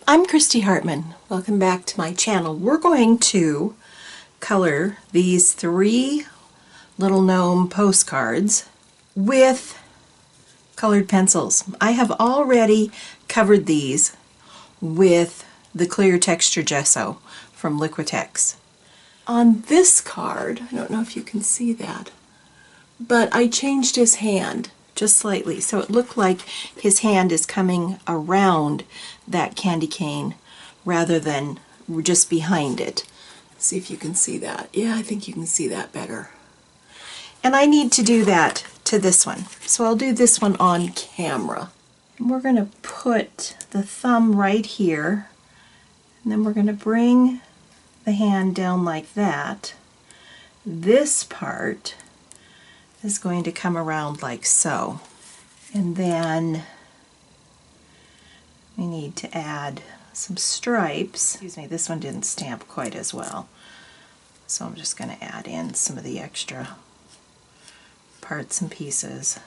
I'm Christy Hartman. Welcome back to my channel. We're going to color these 3 little gnome postcards with colored pencils. I have already covered these with the clear texture gesso from Liquitex. On this card, I don't know if you can see that, but I changed his hand just slightly, so it looked like his hand is coming around that candy cane rather than just behind it. See if you can see that. Yeah, I think you can see that better. And I need to do that to this one, so I'll do this one on camera. And we're going to put the thumb right here, and then we're going to bring the hand down like that. This part is going to come around like so. And then we need to add some stripes. Excuse me, this one didn't stamp quite as well. So I'm just going to add in some of the extra parts and pieces.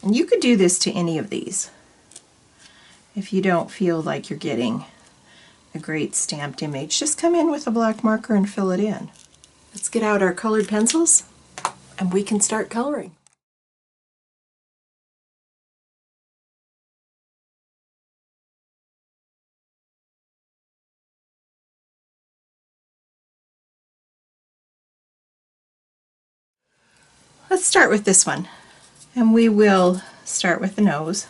And you could do this to any of these if you don't feel like you're getting a great stamped image. Just come in with a black marker and fill it in. Let's get out our colored pencils and we can start coloring. Let's start with this one, and we will start with the nose,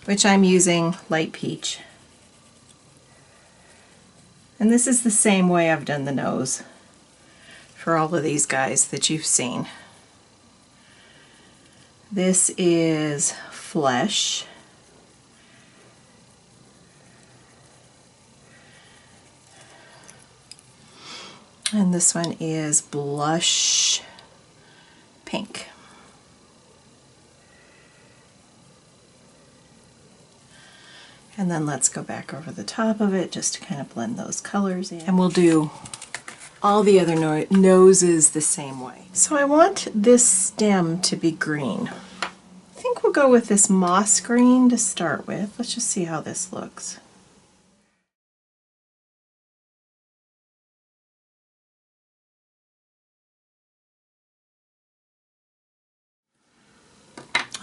which I'm using light peach. And this is the same way I've done the nose for all of these guys that you've seen. This is flesh. And this one is blush pink. And then let's go back over the top of it just to kind of blend those colors in. And we'll do all the other noses the same way. So I want this stem to be green. I think we'll go with this moss green to start with. Let's just see how this looks.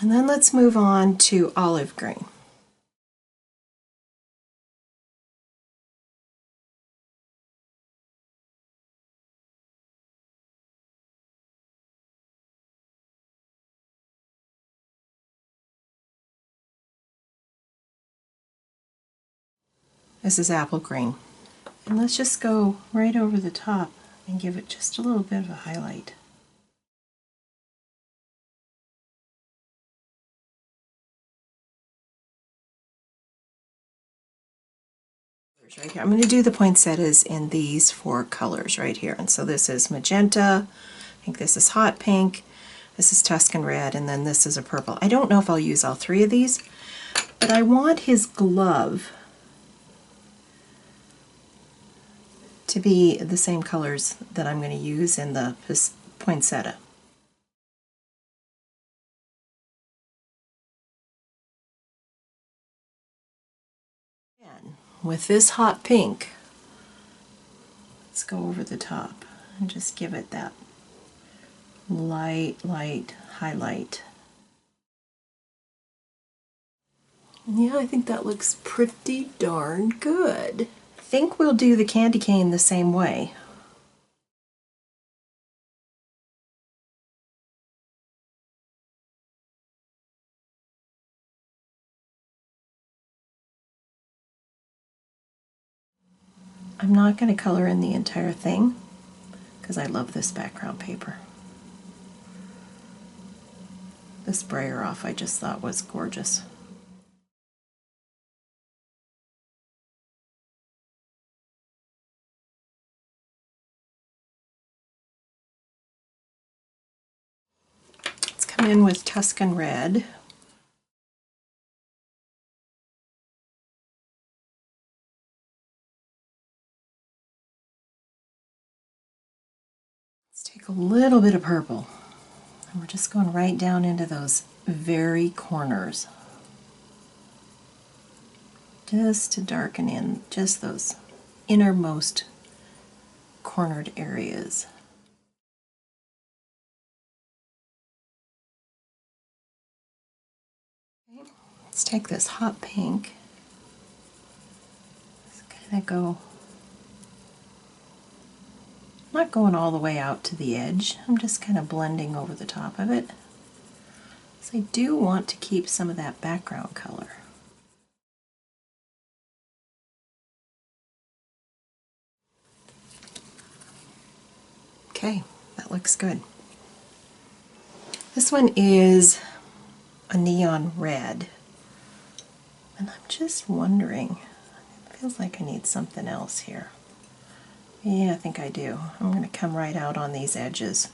And then let's move on to olive green. This is apple green. And let's just go right over the top and give it just a little bit of a highlight. Right here. I'm going to do the poinsettias in these 4 colors right here. And so this is magenta, I think this is hot pink, this is Tuscan red, and then this is a purple. I don't know if I'll use all 3 of these, but I want his glove to be the same colors that I'm going to use in the poinsettia. And with this hot pink, let's go over the top and just give it that light highlight. Yeah, I think that looks pretty darn good. I think we'll do the candy cane the same way. I'm not going to color in the entire thing because I love this background paper. The sprayer off I just thought was gorgeous. Let's come in with Tuscan red. Let's take a little bit of purple, and we're just going right down into those very corners. just to darken in just those innermost cornered areas. Okay, let's take this hot pink, just kind of go, I'm not going all the way out to the edge, I'm just kind of blending over the top of it. So I do want to keep some of that background color. Okay, that looks good. This one is a neon red, and I'm just wondering, it feels like I need something else here. Yeah, I think I do. I'm going to come right out on these edges.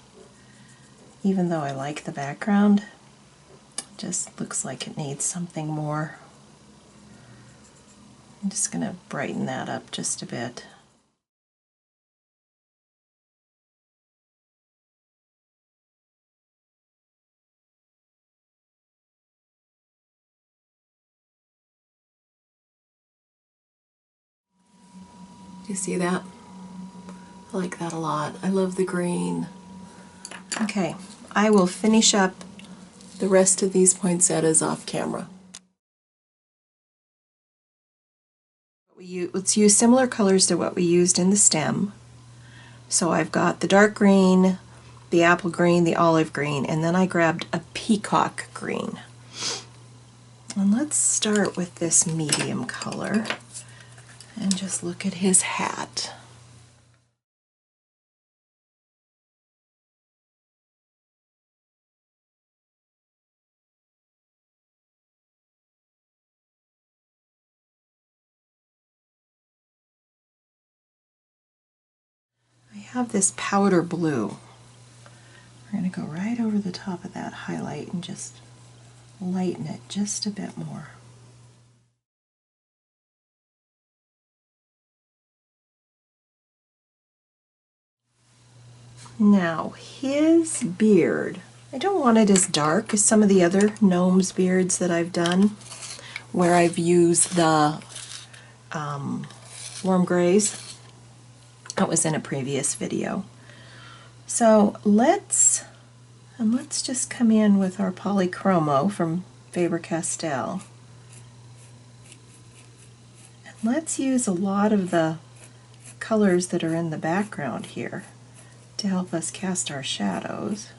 Even though I like the background, it just looks like it needs something more. I'm just going to brighten that up just a bit. Do you see that? I like that a lot. I love the green. Okay, I will finish up the rest of these poinsettias off camera. Let's use similar colors to what we used in the stem. So I've got the dark green, the apple green, the olive green, and then I grabbed a peacock green. And let's start with this medium color and just look at his hat. I have this powder blue. We're going to go right over the top of that highlight and just lighten it just a bit more. Now, his beard, I don't want it as dark as some of the other gnomes' beards that I've done, where I've used the warm grays. That was in a previous video. So let's just come in with our polychromo from Faber-Castell. And let's use a lot of the colors that are in the background here to help us cast our shadows.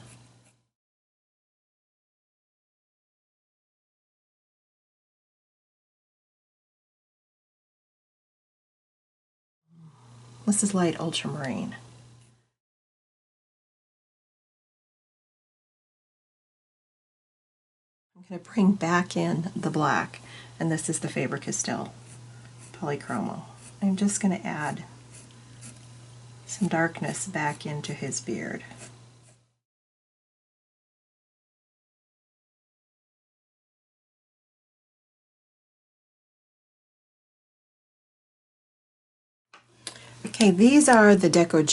This is light ultramarine. I'm going to bring back in the black, and this is the Faber-Castell polychromo. I'm just going to add some darkness back into his beard. Okay, these are the Deco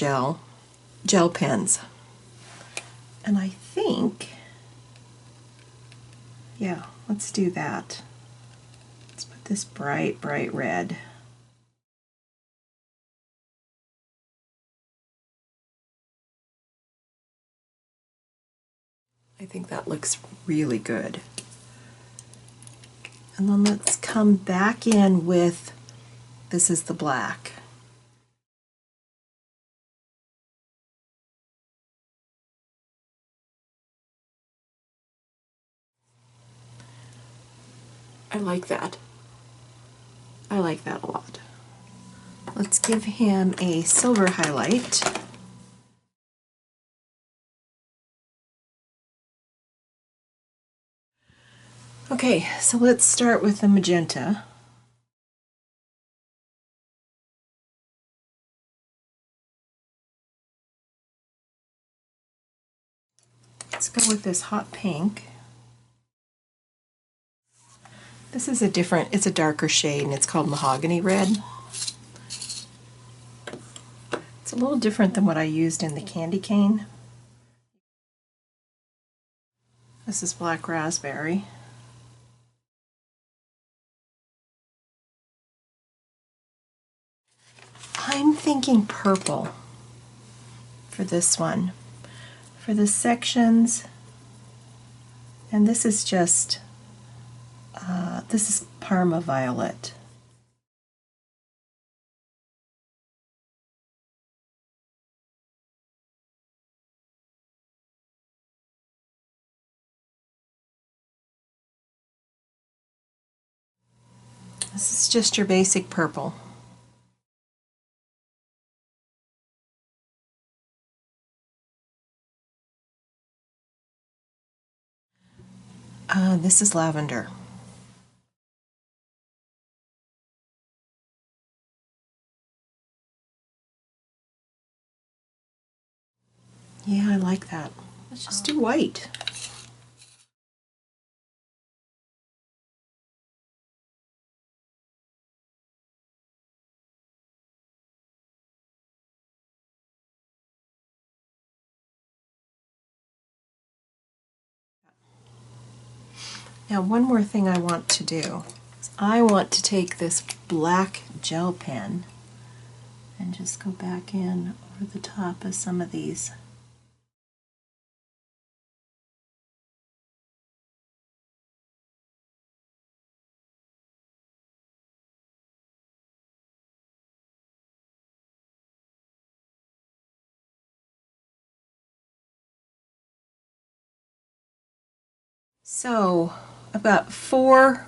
gel pens. And I think, yeah, let's do that. Let's put this bright, bright red. I think that looks really good. And then let's come back in with, this is the black. I like that. I like that a lot. Let's give him a silver highlight. Okay, so let's start with the magenta. Let's go with this hot pink. This is it's a darker shade, and it's called mahogany red. It's a little different than what I used in the candy cane. This is black raspberry. thinking purple for this one, for the sections, and this is just, this is Parma Violet. This is just your basic purple. This is lavender. Yeah, I like that. Let's just do white. Now, one more thing I want to do is I want to take this black gel pen and just go back in over the top of some of these. So I've got 4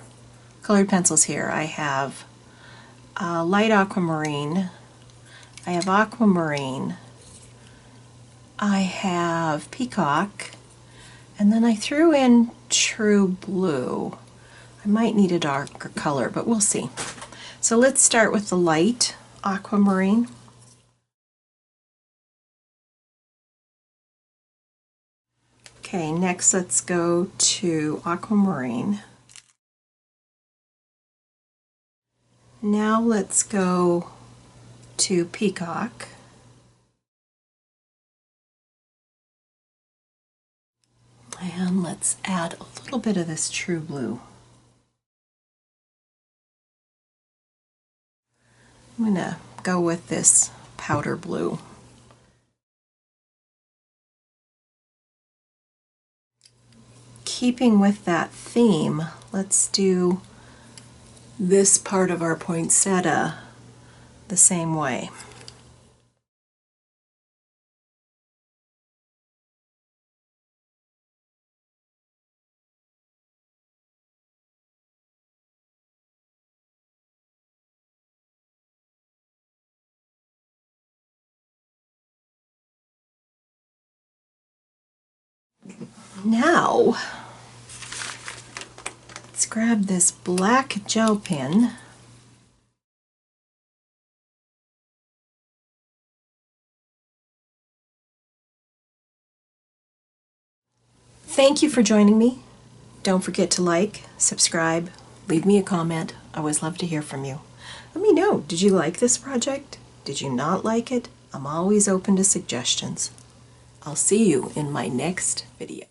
colored pencils here. I have light aquamarine, I have aquamarine, I have peacock, and then I threw in true blue. I might need a darker color, but we'll see. So let's start with the light aquamarine. Okay, next let's go to aquamarine. Now let's go to peacock. And let's add a little bit of this true blue. I'm going to go with this powder blue. Keeping with that theme, let's do this part of our poinsettia the same way. Now, let's grab this black gel pen . Thank you for joining me. Don't forget to like, subscribe, leave me a comment. I always love to hear from you. Let me know, did you like this project? Did you not like it? I'm always open to suggestions. I'll see you in my next video.